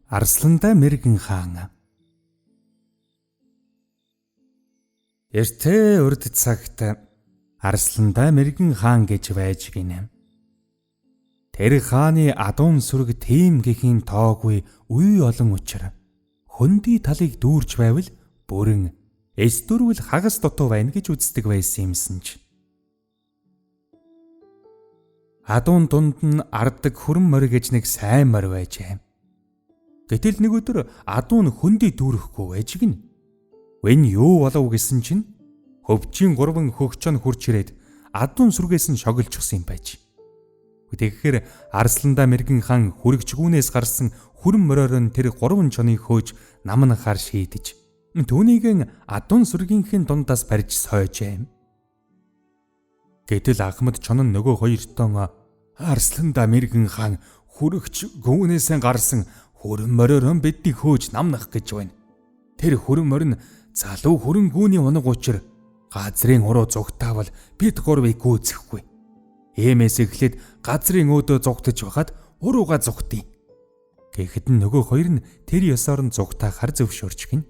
Арсландаа мэргэн хаан. Эртээ урд цагт Арсландаа мэргэн хаан гэж байж гинэ. Тэр хааны адуун сүрэг тийм гэхийн тоогүй үе олон учир хөндөй талыг дүүрч байвал бүрэн эс дөрвөл хагас дутуу байна гэж үздэг байсан юмсан ч. Адуун дунд нь ардаг хүрэн морь гэж нэг сайн морь байжээ. Гэтэл нэг өдөр адуун хөндөй дүүрэхгүй байж гин. Вэн юу болов гэсэн чинь хөвчийн 3 хөгчөн хурч ирээд адуун сүргээс нь шоглчихсан юм байж. Тэгэхээр Арсландаа мэргэн хаан хүрэгчгүүнээс гарсан хүрэн мороор нь тэр 3 чоныг хөөж намнахаар шийдэж түүнийг адуун сүргийнхээ дундаас барьж сойжээ. Гэтэл Ахмад чон нь нөгөө хоёртон Арсландаа мэргэн хаан хүрэгч гүүнээсээ гарсан хүрэн мороор биднийг хөөж намнах гэж байна. Тэр хүрэн морь нь залуу хүрэн гүүний унаг учир газрын уруу зугтаавал бид гурвыг гүйцэхгүй. Иймээс эхлээд газрын өөдөө зугтаж байхад урууга зугтъя. Гэхэд нөгөө хоёр нь тэр ёсоор нь зугтаахаар зөвшөөрч гин.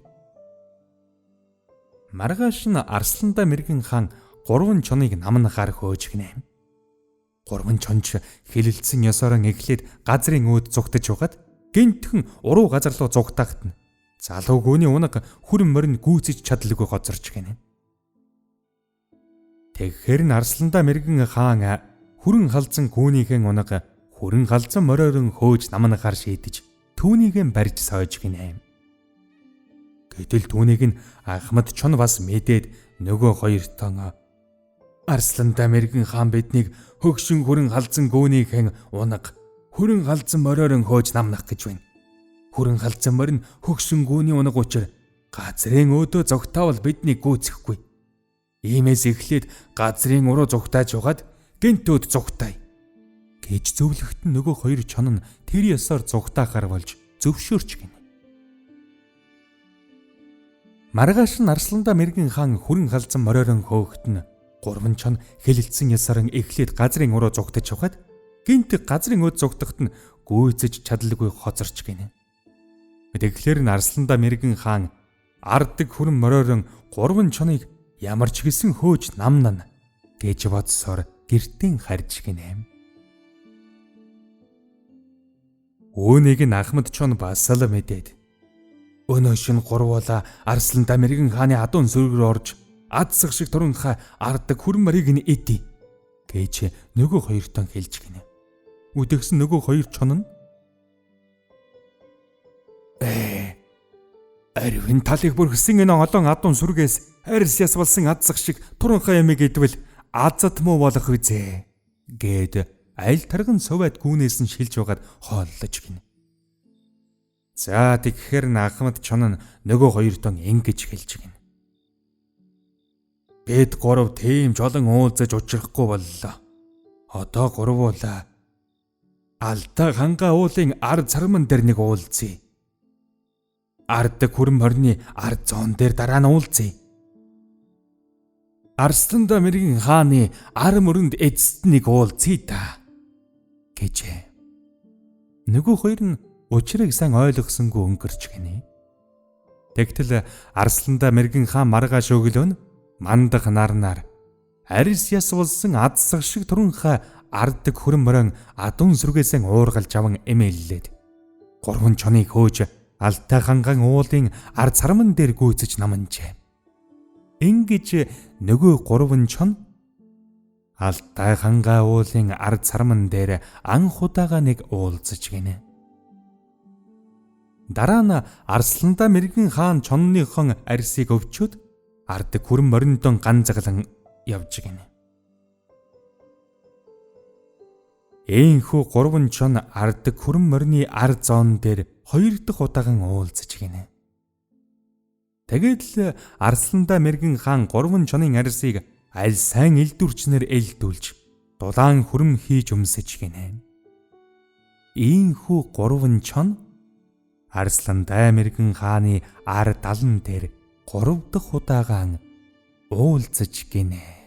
Маргааш нь Арсландаа мэргэн хаан 3 чоныг намнахаар хөөж гинэ. 3 чонч хэлэлцсэн ёсоор нь эхлээд газрын өөд зугтаж байхад гинтхэн уруу газар руу зугтаахт нь залуу гүүний унаг хүрэн морин гүйцэж чадлагүй гоцорч гинэ. Тэгэхээр нь Арсландаа мэргэн хаан хүрэн халзан гүүнийхэн унаг хүрэн халзан мориорон хөөж намнахаар шийдэж түүнийхэн барьж сойж гинэ. Гэтэл түүнийг нь Ахмад чон бас мэдээд нөгөө хоёртон Арсландаа мэргэн хаан биднийг хөгшин хүрэн халзан гүүнийхэн унаг хүрэн халзан мориорон хөөж намнах гэж байна. Хүрэн халзан морь нь хөгшин гүүний унаг учир газрын өөдөө зогтаавал биднийг гүйцэхгүй. Иймээс эхлээд газрын уруу зугтааж байгаад гинтөөд зугтаая гэж зөвлөхт нь нөгөө хоёр чон нь тэр ёсоор зугтаахаар болж зөвшөөрч гинэ. Маргааш нь Арсландаа мэргэн хаан хүрэн халзан мориорон хөөхт нь 3 чон хэлэлцсэн ёсоор эхлээд газрын уруу зугтаж байгаад гинт газрын өөд зугтахт нь гүйцэж чадлагүй хоцорч гинэ. Тэгэхээр нь Арсландаа мэргэн хаан ардаг хүрэн мориорон 3 чоныг ямар ч гэсэн хөөж намнана гэж бодсоор гертэн харж гинэ. Үүнийг нь Ахмад чон бас л мэдээд өнөө шин 3 Арсландаа мэргэн хааны адуун сүрэг рүү орж адсах шиг туранхай ардаг хүрэн морийг нь идэ гэж нөгөө хоёртон хэлж гинэ. Үдэгсэн нөгөө хоёр чон нь арвин талыг бүрхсэн энэ олон адуун сүргээс арьс яс болсон адсах шиг туранхай ямиг идвэл азат муу болох үзээ гэд аль тарган совет гүүнээс нь шилж байгаад хооллож гинэ. За тэгэхээр Ахмад чон нь нөгөө хоёртон ингэж хэлж гинэ. Бид 3 тийм жолон уулзаж учрахгүй боллоо. Одоо 3 Алтай хангаа уулын ар царман дээр нэг уулзъя. Ардаг хүрэн морины ар зоон дээр дараа нь уулзъя. Арсландаа мэргэн хааны ар мөрөнд эцэст нэг уулзъя та гэжээ. Нөгөө хоёр нь учрыг сайн ойлгосонгүй өнгөрч гинэ. Тэгтэл Арсландаа мэргэн хаан маргааш өглөө мандах нарнаар арьс яс болсон адсах шиг туранхай ардаг хүрэн морин адуун сүргээсээ уургалж аван эмээллээд 3 чоныг хөөж Алтай хангаан уулын ар царман дээр гүйцэж наманжээ. Ингэж нөгөө 3 чон Алтай хангаа уулын ар царман дээр анх удаага нэг уулзаж гинэ. Дараа нь Арсландаа мэргэн хаан чонныхон арьсыг өвчөөд ардаг хүрэн мориндон ганцаглан явж гинэ. Ийхүү 3 чон ардаг хүрэн морины ар зоон дээр 2 дахь удаахан уулзаж гинэ. Тэгээд л Арсландаа мэргэн хаан 3 чонын арьсыг аль сайн элдвэрчнэр элдүүлж дулаан хүрэн хийж өмсөж гинэ. Ийхүү 3 чон Арсландаа мэргэн хааны ар далан дээр 3 дахь удаахан уулзаж гинэ.